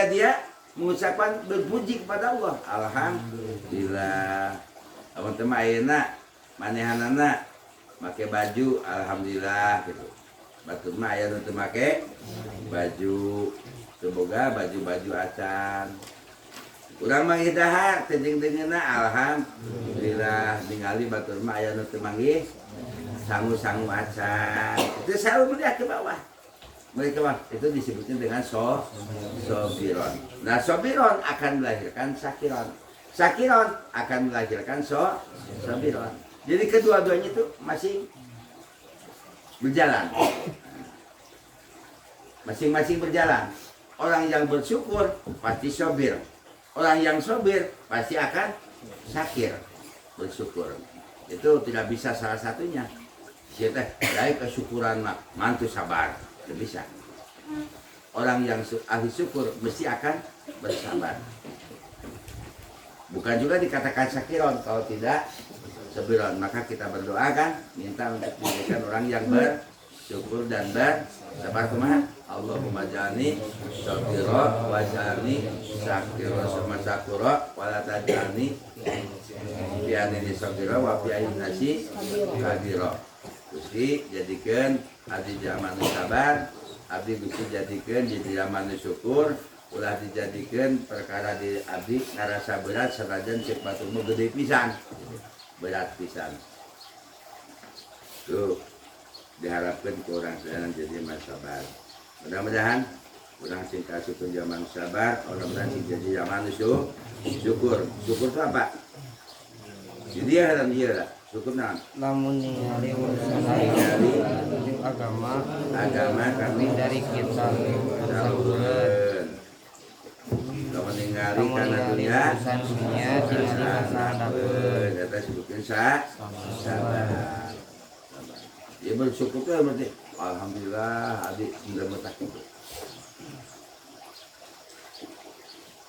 sehingga dia mengucapkan berpuji kepada Allah. Alhamdulillah. Amun teu mah ayeuna manehanana make baju alhamdulillah gitu. Batur mah aya nu teu make baju, teu boga baju-baju acan. Urang mah dahar teu deungeunna alhamdulillah, ningali batur mah aya nu teu manggih sangu-sangu acan. Itu selalu melihat ke bawah. Mereka mah itu disebutnya dengan sobiron. Nah, sobiron akan melahirkan sakiron. Sakiron akan melahirkan sobiron. Jadi kedua-duanya itu masing berjalan. Masing-masing berjalan. Orang yang bersyukur pasti sobir. Orang yang sobir pasti akan sakir, bersyukur. Itu tidak bisa salah satunya. Kita dari kesyukuran mantu sabar. Tidak bisa. Orang yang ahli syukur mesti akan bersabar. Bukan juga dikatakan sakiron kalau tidak sabiron. Maka kita berdoakan minta untuk menjadikan orang yang bersyukur dan bersabar. Kumaha? Allahumma ja'alni sabira wa ja'alni sakira sama sakura wa la taj'alni bi'anni sabira wa bi'ayin nasi kabira. Gusti jadikan abdi zaman sabar, abdi Gusti jadikan jadi zaman syukur, ulah dijadikan perkara di abdi ngarasa berat sanajan cek batur mah gede pisan. Berat pisan. Tuh diharapkan ke orang sedang jadi mas sabar. Mudah-mudahan orang singkat syukur zaman sabar, mudah-mudahan jadi zaman syukur. Syukur itu apa? Jadi ya dalam dia lah. Syukur naon? Lamun ningali urusan agama kami dari kita salureun. Lamun ningali kana dunia urusan dunia tinggal dilaksanakeun. Eta sebutkeun sabar. Ya bersyukur teh berarti alhamdulillah adik ndremetak itu.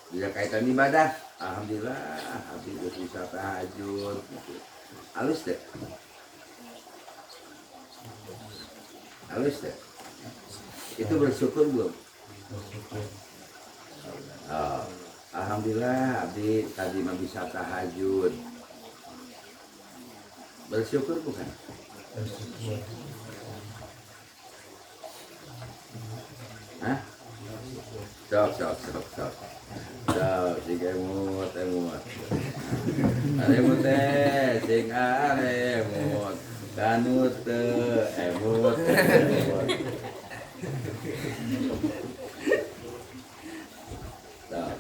Bila kaitan ibadah, alhamdulillah abdi geus bisa tahajud gitu. Halus deh. Halus deh. Itu bersyukur belum? Oh, alhamdulillah abdi tadi mah bisa tahajud. Bersyukur bukan? Bersyukur. Hah? Sok. Sok, sing emut. Aremut teh, sing aremut. Kanut teu emut. Sok.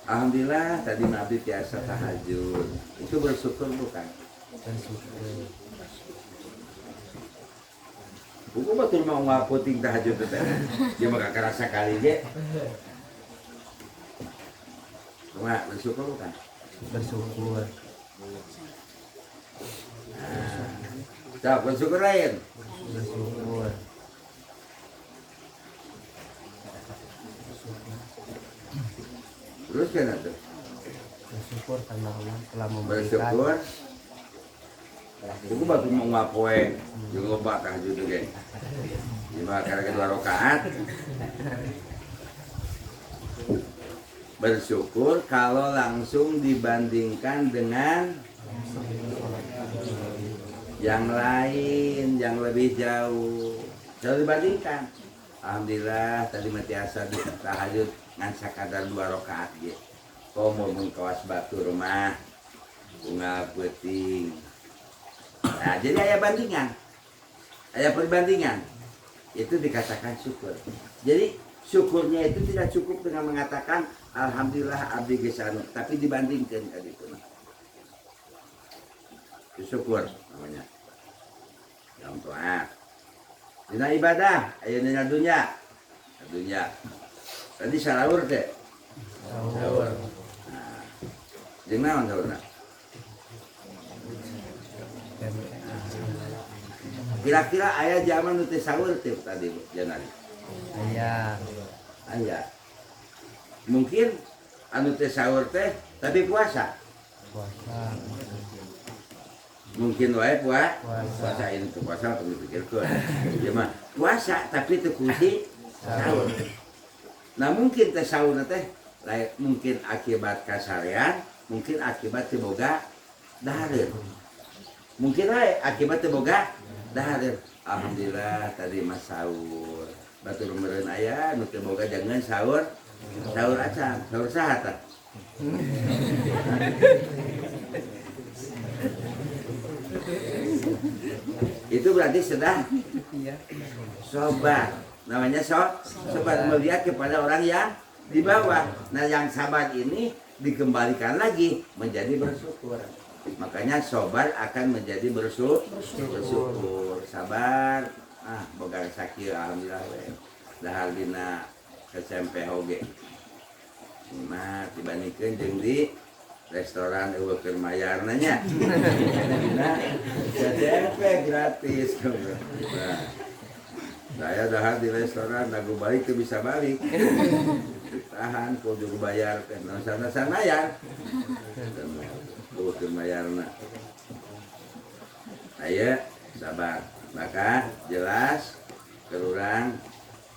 Alhamdulillah tadi Nabi biasa tahajud. Itu bersyukur bukan? Bersyukur. Buku betul mau ngaputing tahajud teh. Dia mah kerasa kali ge. Cuma bersyukur bukan? Bersyukur. Nah, bersyukur lain. Bersyukur. Terus kan itu? Bersyukur karena Allah telah memberikan. Bersyukur. Buku batu mau ngapoe, juga loba tahajud ge. Lima kali kedua rakaat. Bersyukur kalau langsung dibandingkan dengan yang lain, yang lebih jauh. Kalau dibandingkan, alhamdulillah tadi mati asa di tahajud ngan sakadar 2 rakaat ge. Komo mun kawas batu rumah bunga peuting. Nah, jadi ada bandingan. Ada perbandingan. Itu dikatakan syukur. Jadi syukurnya itu tidak cukup dengan mengatakan alhamdulillah abdi geus anu, tapi dibandingkan tadi itu. Itu syukur namanya. Dalam doa. Dina ibadah, aya dina dunya. Dunya. Tadi salaur teh. Salaur. Nah. Jeung naon saurna? Kira-kira ayah zaman itu sahur teh tadi jangan. Ayah. Mungkin anu teh sahur teh tapi puasa. Mungkin wae puasa ini tuh puasa untuk dipikirkan. Ya mah puasa tapi itu kunci sahur. Nah mungkin teh sauna teh mungkin akibat kasarean, mungkin akibat teu boga dahareun. Mungkin wae akibat teu boga dahareun. Alhamdulillah tadi mas sahur. Batur meureun aya nu teu boga jangan sahur. Sahur acan, sahur saha tah? Itu berarti sedang sobat. Namanya sobat, melihat kepada orang yang di bawah. Nah yang sabar ini dikembalikan lagi menjadi bersyukur. Makanya sobat akan menjadi bersyukur. Sabar, boga sakit alhamdulillah dahar dina kecempe oge. Nah dibandingkeun jeung di restoran eueuh keur mayarna nya. Dina kecempe gratis. Nah, saya dahar di restoran lagu balik tuh bisa balik. Tahan kudu bayar kan sana bayar. Kudu bayarna. Aya sabar. Maka jelas kerurang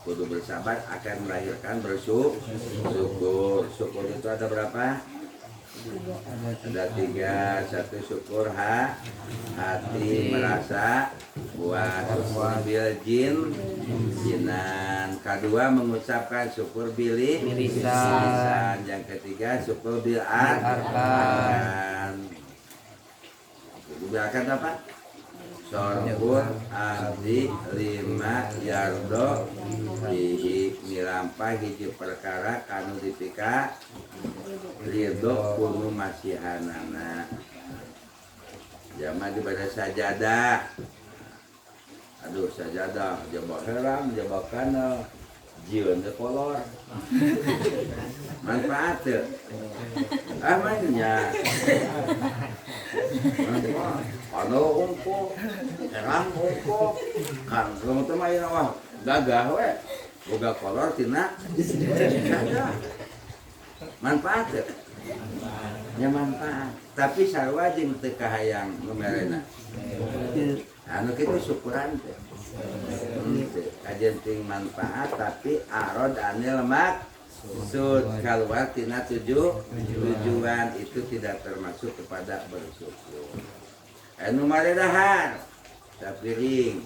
kudu bersabar akan melahirkan bersyukur. Syukur itu ada berapa? Ada 3. 1 syukur hati merasa puas bil jinan. Kedua mengucapkan syukur lisan. Yang ketiga syukur bil arkan. Akan apa? Sorpun abdi lima yardo bihi milampah hiji perkara kanu dipika ridho kunu masihanana. Jama dibada sajadah. Aduh sajadah jabak heram jabak kana jieun teh kolor. Manfaat teu? Amanya. Anu ungkul, herang ungkul, kan kamu teh main wah gagah we, boga kolor tina sajadah. Manfaat teu? Ya manfaat. Tapi sarua jeung teu kahayang numerena. Anu kitu syukuran teh. Kajian ting manfaat tapi arod anil maksud keluar tina tujuan itu tidak termasuk kepada bersyukur. Anu maredahan sapiring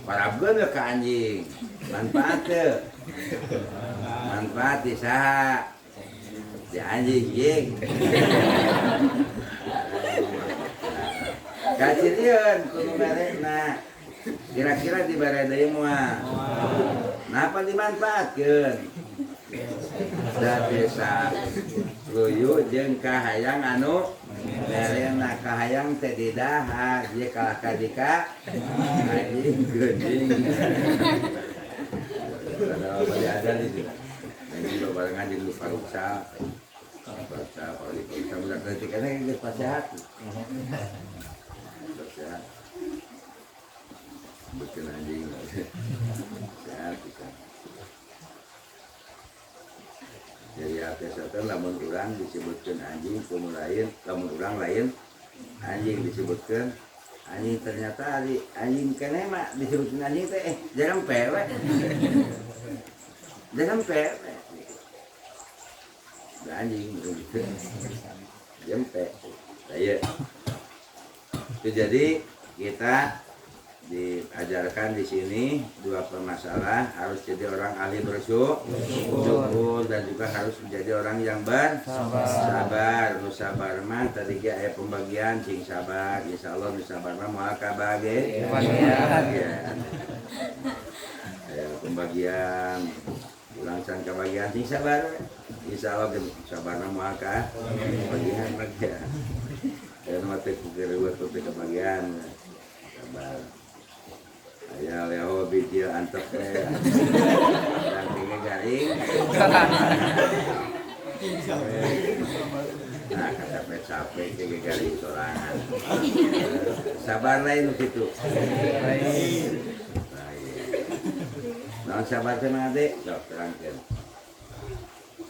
parabkeun ke anjing manfaat teu? Manfaat di saha? Di anjing jeung kacirieun kudu merena. Kira-kira di baradaya moal. Napa dimanfaatkeun? Da desa luyu jeung kahayang anu merena kahayang teh di dahar ieu kalah kadika anjing geuning. Ada bali ada di situ. Ini barengan jeung lu paruksa. Paruksa budak leutik kana geus pasehat. Sehat. Bikin anjing sehat kita. Jadi atas lamun urang disebutkan anjing, kumu lain, lamun urang lain anjing disebutkan anjing ternyata anjing kene mah disebutkan anjing teh jangan pewe. Jangan pewe. Anjing begitu. Jempe. Saya. Jadi kita diajarkan di sini dua permasalahan, harus jadi orang ahli bersyukur dan juga harus menjadi orang yang bersabar. Nu sabar mah tadi ge aya pembagian cing sabar, insyaallah nu sabar mah moal kabagian. Aya pembagian ulang can kabagian cing sabar. Insyaallah sabar mah moal kabagian. Dan mati kukir buat kebagian sabar. Aya leho biji antep teh. Sampinge garing. Nah, capek-capek ke garing sorangan. Sabar lain kitu. Lain. Naon sabar teh mah Dek? Sok terangkeun.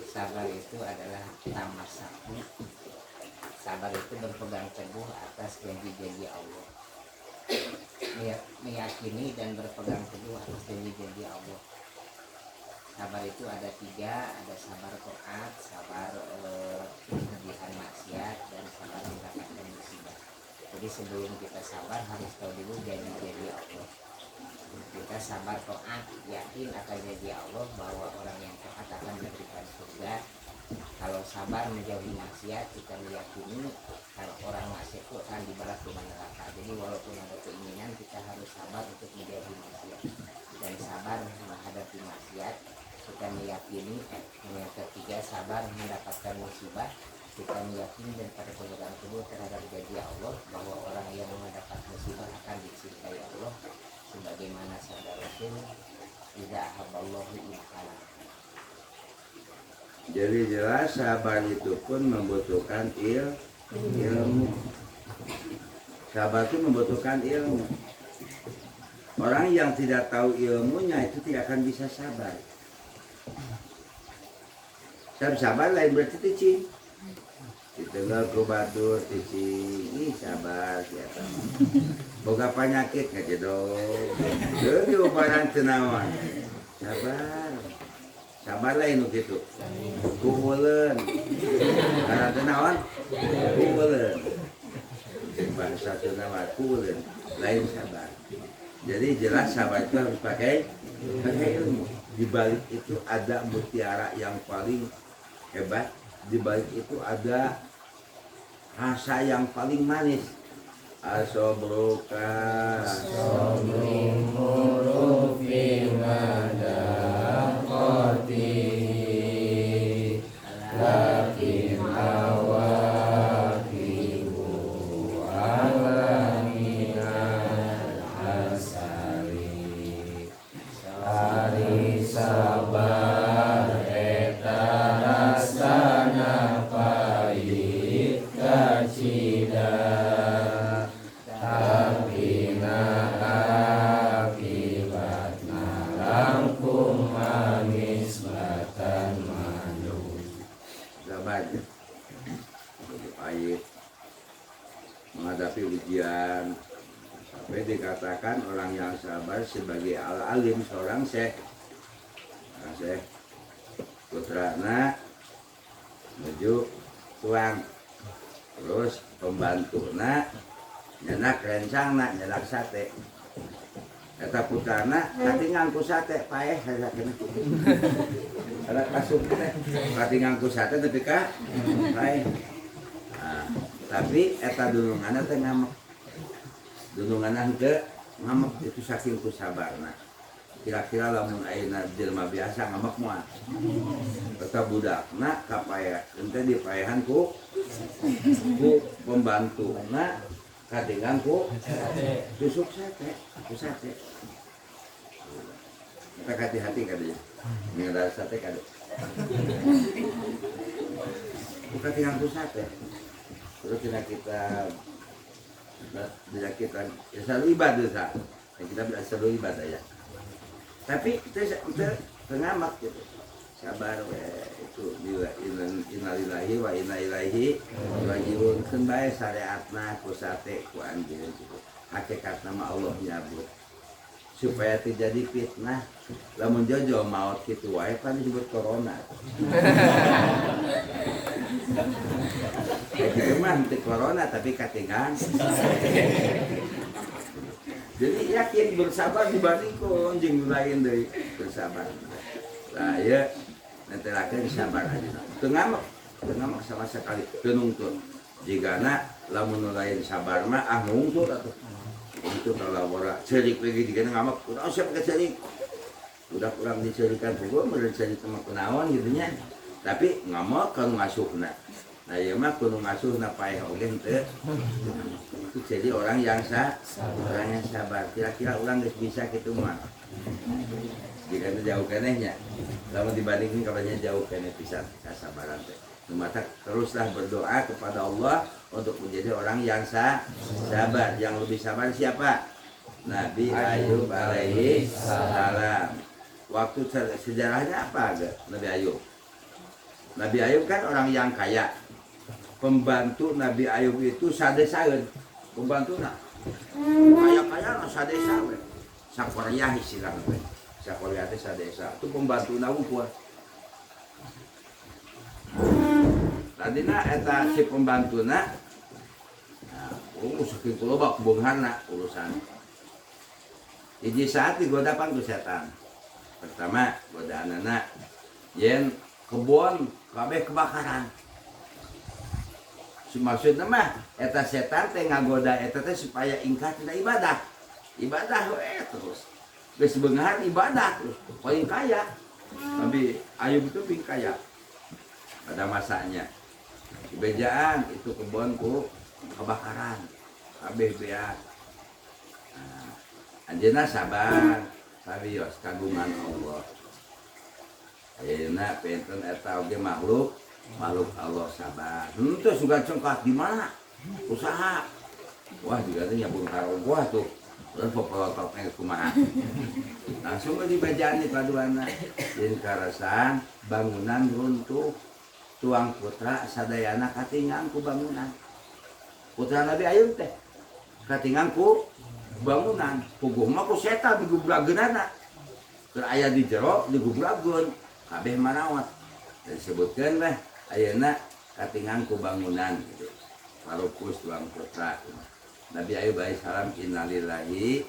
Sabar itu adalah tamassak. Sabar itu berpegang teguh atas janji-janji Allah. Meyakini dan berpegang teguh atas janji-janji Allah. sabar itu ada 3, ada sabar taat, sabar mengerjakan maksiat, dan sabar mendapatkan musibah. Jadi sebelum kita sabar harus tahu dulu janji-janji Allah. Kita sabar taat, yakin akan janji Allah bahwa orang yang taat akan diberikan surga. Kalau sabar menjauhi maksiat, kita meyakini kalau orang maksiat itu akan dibalas dengan neraka. Jadi walaupun ada keinginan, kita harus sabar untuk menjauhi maksiat. Dan sabar menghadapi maksiat, kita meyakini. Yang ketiga, sabar mendapatkan musibah. Kita meyakini dan pada pemegang teguh terhadap janji Allah bahwa orang yang mendapat musibah akan dicintai Allah. Sebagaimana sabda Rasul, "Idza ahabballahu ibtala." Jadi jelas sabar itu pun membutuhkan ilmu. Sabar itu membutuhkan ilmu. Orang yang tidak tahu ilmunya itu tidak akan bisa sabar. Sabar lain berarti ticing. Ditengah ku batur ticing, ini sabar siapa. Boga penyakit nggak jedong. Jadi barang tenawan. Sabar. Sabar lain gitu. Kuuleun. Karena tenawan kuuleun. Bahasa tenawan kuuleun. Lain sabar. Jadi jelas sabar itu harus pakai ilmu. Di balik itu ada mutiara yang paling hebat. Di balik itu ada rasa yang paling manis. Asobroka Sobrum hurufin madaqati lakin awaqibu alaminal asari Sari sabar eta rasana pahit kacida menghadapi ujian sampai dikatakan orang yang sabar sebagai al-alim seorang syekh. Nah, syekh putrana menuju tuang terus pembantuna nyenak rencana nyenak sate kata putrana kati ngangku sate paeh saya kena ada kasut kati ngangku sate tapi kak paeh. Tapi eta dulunganna teh ngamek. Dulunganna henteu ngamek itu saking ku sabarna. Kira-kira lamun ayeuna jelema biasa ngamek moal. Eta budakna kapaya henteu dipaehan ku pembantuna kadengan ku tusuk sate, ku sate. Kita hati-hati kadinya. Ninggal sate kade. Bukan tinggal ku sate. Terus tidak kita ya selalu ibadah ya kita selalu ibadah ya. Tapi kita tengamak gitu. Sabar itu innalillahi wa inna ilaihi rajiun. Keun bae syariatna ku sate ku anjeun gitu. Hakikat nama Allah nyabut. Supaya terjadi fitnah. Lamun jojo maut kitu wae kan disebut corona. Itu mah nanti corona tapi katingan. Jadi yakin bersabar dibanding konjing lain dari bersabar. Nah ya nanti lagi sabar aja. Tengamak sama sekali tenungtut. Jika nak lamun lain sabar mah ngungtut atuh. Itu kalau orang cerik lagi di kena ngamak, udah siap ke cerik, udah kurang dicerikan juga, meren cerik sama kenawan gitunya. Tapi ngamak kan ngasuh nak, nah ya mah kudu ngasuh nak payah oke ente. Itu jadi orang yang orang yang sabar. Kira-kira orang bisa gitu mah. Jika itu jauh kenehnya, lalu dibandingin kabarnya jauh keneh bisa kesabaran teh. Maka teruslah berdoa kepada Allah untuk menjadi orang yang sabar. Yang lebih sabar siapa? Nabi Ayub alaihi salam. Waktu sejarahnya apa agak Nabi Ayub? Nabi Ayub kan orang yang kaya. Pembantu Nabi Ayub itu sadesaeun. Pembantu kaya-kaya sadesa we. Sakorea istilahnya. sakolia teh sadesa itu pembantu nawukuan tadina eta si pembantuna saking loba kebeunghana urusan hiji saat digoda pan ku setan pertama godaanana yen kebon kabeh kebakaran maksudna mah eta setan teh ngagoda eta teh supaya ingkar tina ibadah we terus geus beungahan ibadah terus paling kaya tapi Ayub itu ping kaya pada masanya bejaan itu kebon ku kebakaran kabeh beak anjeunna sabar sarios kagungan Allah ayeuna penten eta oge makhluk Allah sabar henteu sugan cengkak di mana usaha wah juga teh nyabung karogah tuh terus popolotoknya kumaha langsung ke dibajaan di paduana jeung karasan bangunan runtuh tuang putra sadayana katingang ku bangunan putra Nabi Ayub teh katingang ku bangunan puguh mah ku setan digublageunana keur aya di jero digublageun kabeh marawat disebutkeun weh ayeuna katingang ku bangunan gitu parukus tuang putra Nabi Ayub alaihi salam innalillahi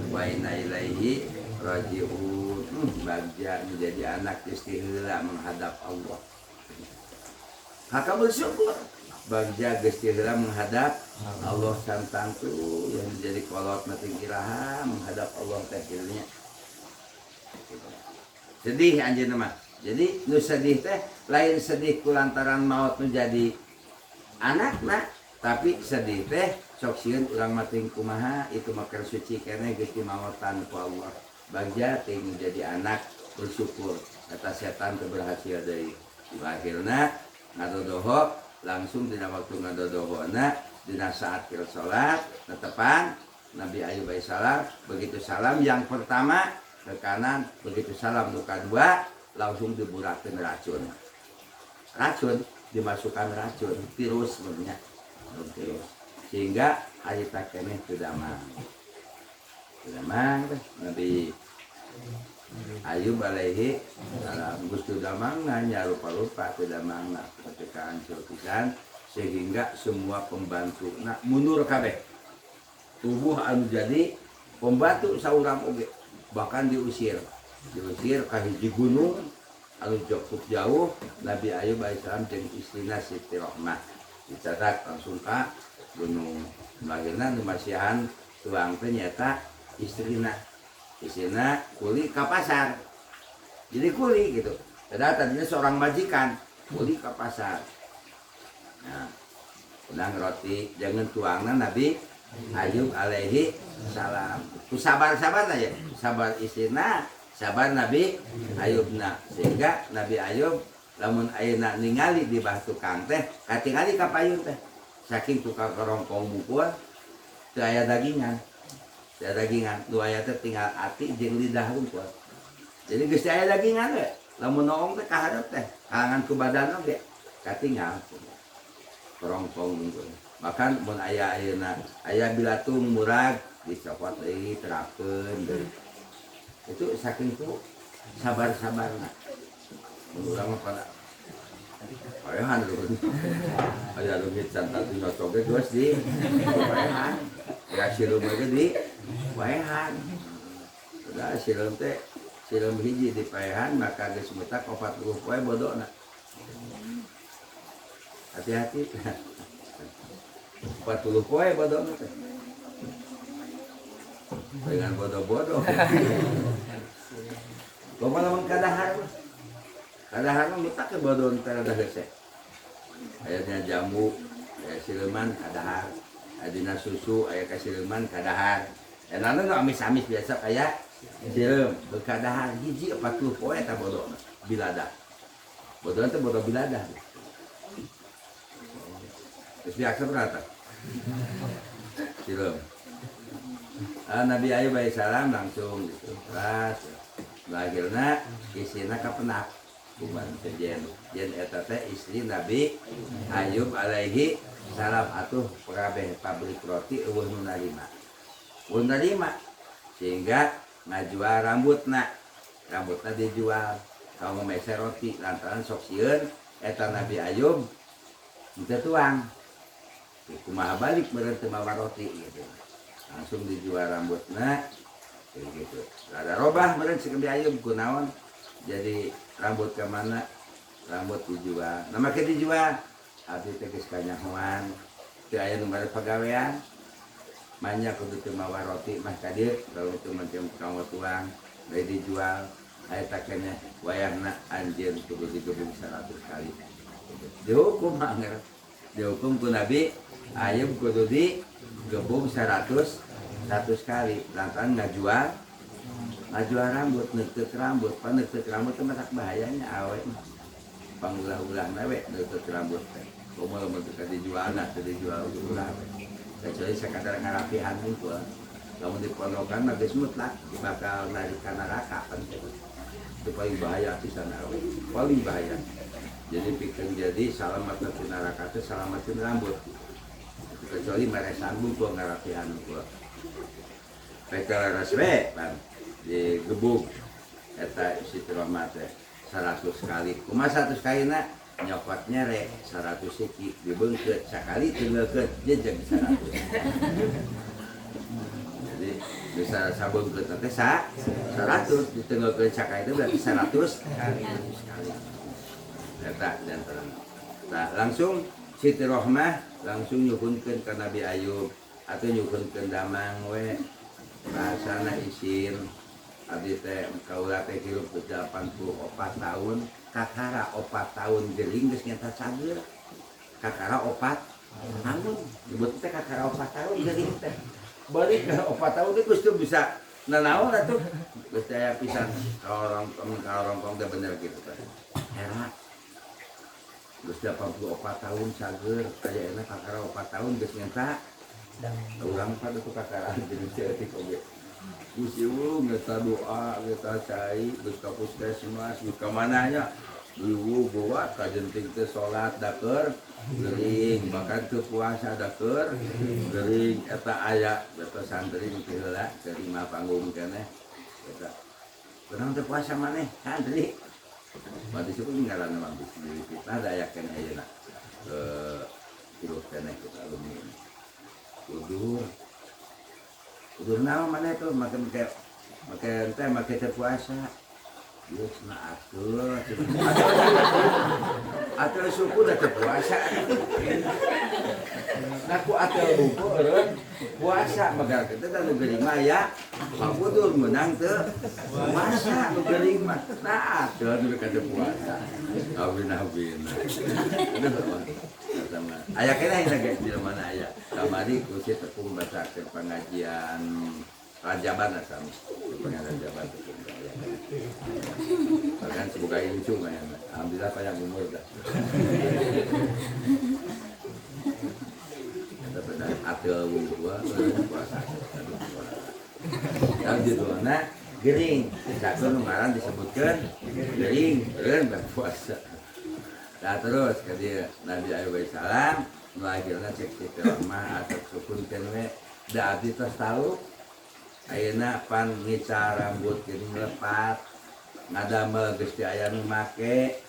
wa inna ilaihi rajiun bagja menjadi anak istighla menghadap Allah haka bersyukur bagja istighla menghadap Allah santang tuh yang menjadi kolot nating iraha menghadap Allah tehilnya sedih anjeunna mah jadi nu sedih teh lain sedih kulantaran maut nu jadi anakna tapi sedih teh sok sieun urang mating kumaha itu makan suci keneh geus dimaotan ku Allah bagja ting jadi anak bersyukur kata setan teu berhasil deui akhirna ngadodoho langsung dina waktu ngadodohona dina saat keur salat netepan Nabi Ayub alaihi salam begitu salam yang pertama ke kanan begitu salam nu kadua langsung diburakeun racun dimasukkan racun virus sebenarnya virus sehingga harita keneh teu damang Nabi Ayub alaihi salam geus teu damangna nya rupa-rupa teu damangna ketika hancur pisan sehingga semua pembantuna mundur kabeh tubuh anu jadi pembantu saurang oge bahkan diusir ka hiji gunung anu cukup jauh Nabi Ayub alaihi salam jeung istrina Siti Rahmah dicatat langsung ka gunung bagian masihan tuang teh nyata istrina kuli ke pasar jadi kuli gitu padahal tadinya seorang majikan kuli ke pasar nah udang roti jangan tuangna Nabi Ayub alaihi salam ku sabar aja sabar istrina sabar Nabi Ayubna sehingga Nabi Ayub lamun ayeuna ningali di bah tukang teh katingali ka payun teh saking tukang kerongkong bukul teu aya dagingan nu aya teh tinggal ati jeung lidah hungkul jadi geus aya dagingan we lamun noong teh kaharep teh kahangan ku badan oge katinggal kerongkong bukul makan mun aya ayeuna aya bilatung murag dicopot deui terapkeun deui itu saking ku sabar-sabarna urang mah pada paehan dulu aya leungit santat nyocoge geus di paehan ya sileum ge di paehan udah sileum teh sileum hiji di paehan maka geus meutak 40 poe bodona hati-hati 40 poe bodona teh dengan bodoh-bodoh loba lamun kadahar mah meutak ke bodoh teh dah geus ayatnya jamu aya sileuman kadahar adina susu aya ka sileuman kadahar enana nu amis-amis biasa kaya sileum berkadahar hiji 40 poe eta bodoh biladah bodoh teh bodoh biladah geus biasa berata sileum Nabi Ayub alaihi salam langsung gitu pas lahirna isina kapenak kuman jen eta teh istri Nabi Ayub alaihi salam atuh kabeh pabrik roti eueuh nu narima sehingga ngajual rambutna rambutnya dijual kalau ngomese roti lantaran sok sieun eta Nabi Ayub minta tuang kumaha balik berarti mawa roti gitu langsung dijual rambutnya kayak gitu ada robah berarti si Nabi Ayub kunaon jadi rambut ke mana rambut dijual nama ke dijual abdi tegas kanyahoan teu aya nu bari pagawean banyak kudu teu mawa roti mah ka dieu kalau teu macam kamu tuang bae dijual aya takenya wayahna anjeun kudu digebung 100 kali dihukum anger dihukum ku Nabi Ayub kudu digebung 100 kali lantaran ngajual rambut neuteut rambut paneuteut rambut teh matak bahayanya awet pangulah-ulah we neuteut rambut teh kumaha mun teu dijualna teu dijual ulah kecuali sekadar ngarapihan hungkul lamun dipondokan mah geus mutlak bakal narik ka neraka kan itu paling bahaya pisan awet paling bahaya jadi pikeun jadi salamat ti neraka teh salamatin rambut kecuali mere sambung ku ngarapihan hungkul pekal raswe pan digebuk eta si Rahmat teh 100 kali kumaha 100 kali na nyokotnya rek 100 siki dibeungkeut sakali tengeukeut jeung 100 jadi bisa sabeungkeut teh 100 ditengeukeun sakali itu berarti 100 kali eta janten nah langsung Siti Rohmah langsung nyuhunkeun ka Nabi Ayub atau nyuhunkeun damang we bahasana isin abdi teh kaula teh hirup 84 tahun kakara 4 tahun geuling geus nyata cager kakara 4 tahun disebut teh kakara 4 tahun geuling teh balik ke 4 tahun teh geus bisa nanaon atuh geus aya pisan karongkong teh bener gitu teh heran geus 84 tahun cager kayaeuna kakara 4 tahun geus nyata urang pada tuh kakara jeung ceutik oge usiu ngeta doa ngeta cai geus ka puskesmas geus ka mananya ieu buat kajenting teh salat dakeur geuring bahkan teu puasa dakeur geuring eta aya eta santri teh heula terima panggung keneh eta kurang teu puasa maneh santri mati suku ngaran mah bisnis kita daya keneh ayeuna hirup keneh kita alumni udur naon mana tuh makan teh puasa geus na atur suku da teu puasa naku atur buku eureun puasa magal kita da nu geuring mah ya makudur meunang teu puasa nu geuring mah nah atur nu ka teu puasa awin-awin aya keneh geus di mana aya kamari ku si tepung bacakeun pengajian Rajaban asam pengajian Rajaban tepung aya bahkan semoga lucu mah alhamdulillah panjang umur dah ada benar atel gua puasa dan di duana gering satu ngaran disebutkan gering berpuasa. Nah terus ke dia Nabi Ayub salam melahirkan cek Siti Rohmah atau sukun kenwe da abdi tos tahu ayeuna pan ngicar rambut geuning lepat ngadamel geus teu aya nu make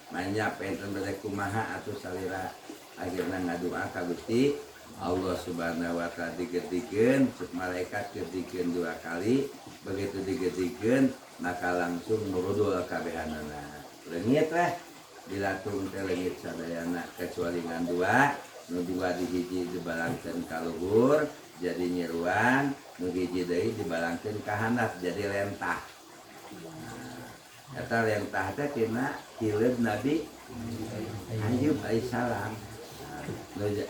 manya penten bade kumaha atuh salira akhirna ngadua ka Gusti Allah Subhanahu wa taala digedikeun cek malaikat gedikeun 2 kali begitu digedikeun maka langsung nurudul kabehanana leungit weh dilatung teh leungit sadayana kecuali ngan 2 nu 2 di hiji dibalangkeun ka luhur jadi nyeruan nu hiji deui dibalangkeun ka handap jadi lentah eta lentah teh tina hileud Nabi Ayub alaihissalam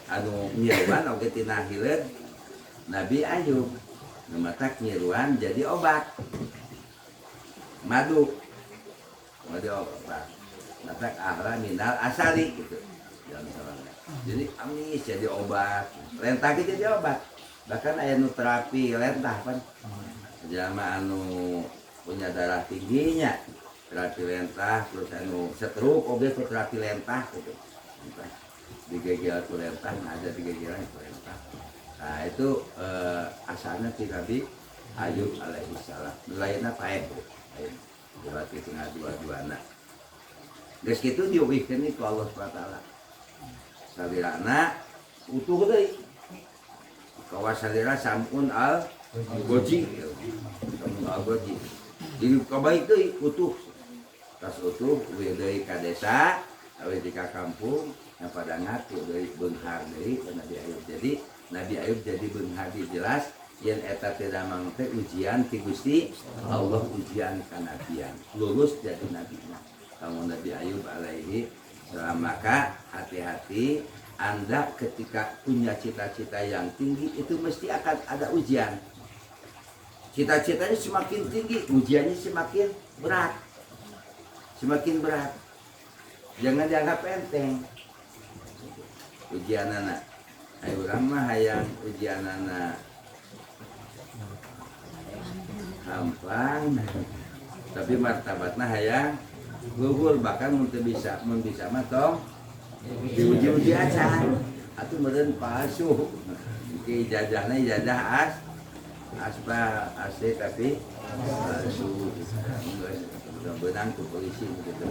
anu nyeruan oge tina hileud Nabi Ayub nu matak nyeruan jadi obat madu obat matak ahla minal asali gitu jadi amis jadi obat lentah jadi obat bahkan aya nu terapi lentah kan jelema anu punya darah tingginya terapi lentah terus anu stroke oge ku terapi lentah gitu digegel ku lentah ada digegelan ku lentah nah itu asalnya ti Nabi Ayub alaihissalam lainna paeh berarti tengah dua-duana geus kitu diuwihkeun ku Allah Subhanahu wa taala salirana utuh deui kawas salira samun al goji samun al goji jadi kabaik deui utuh tas utuh we deui ka desa awe di ka kampung yang pada ngaku deui beunghar deui ka Nabi Ayub. Jadi Nabi Ayub jadi beunghar jelas yen eta teh damang teh ujian ti Gusti Allah, ujian kanabian lulus jadi nabinya kamu Nabi Ayub alaihi salam. Maka hati-hati Anda ketika punya cita-cita yang tinggi itu mesti akan ada ujian. Cita-citanya semakin tinggi ujiannya semakin berat, semakin berat, jangan dianggap enteng ujian anak. Ayo urang mah hayang ujian anak gampang, tapi martabatna hayang luhur, bahkan mun bisa mah tong diuji-uji acan atuh meureun palsu ki ijazahna ijazah aspa asli tapi palsu. Benang ku polisi gitu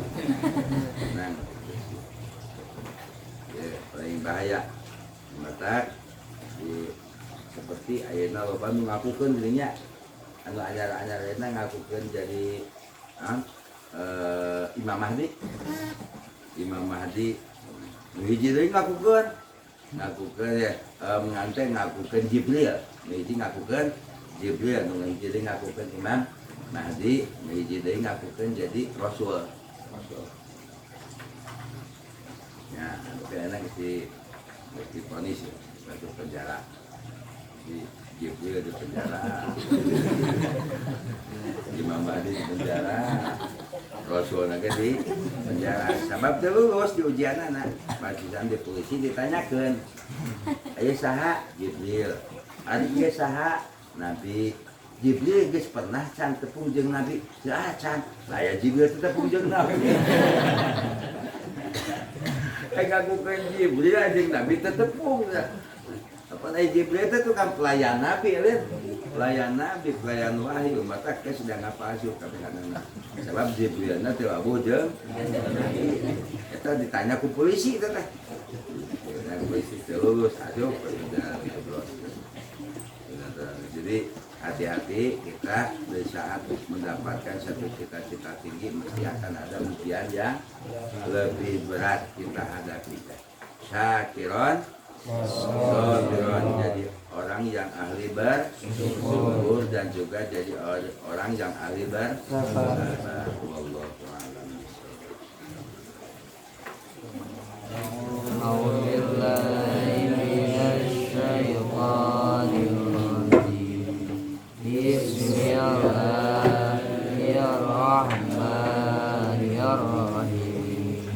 benang ya, paling bahaya mata di seperti ayeuna loba nu ngakukeun dirinya anu anyar-anyarna ngakukeun jadi Imam Mahdi hiji deui ngakukeun ya menganten ngakukeun Jibril, hiji ngakukeun Jibril, nu hiji deui ngakukeun Imam Mahdi, hiji deui ngakukeun jadi Rasul. Ya, kayaknya di ponis masuk penjara. Di Jibril di penjara, Imam Mahdi di penjara, Rasul naga di penjara. Sebab teu lulus di ujian anak, pasisan di polisi ditanyakeun, aya saha Jibril, ari ieu saha Nabi. Jibril geus pernah can tepung jeung Nabi, can. Lah ya Jibril teh tepung jeung Nabi. Ngakukeun Jibril jeung Nabi teh tepung. Apa Jibril itu kan pelayan Nabi, pelayan wahyu, mata ke sedang apa asuh kadang-kadang. Sebab Jibril na teu abu jeung eta ditanya ku polisi eta teh. Nah, polisi teu lulus asuh jadi hati-hati kita di saat mendapatkan satu cita-cita tinggi mesti akan ada ujian yang lebih berat kita hadapi. Syakiron jadi orang yang ahli bersyukur dan juga jadi orang yang ahli bersabar. Wallahu a'lam.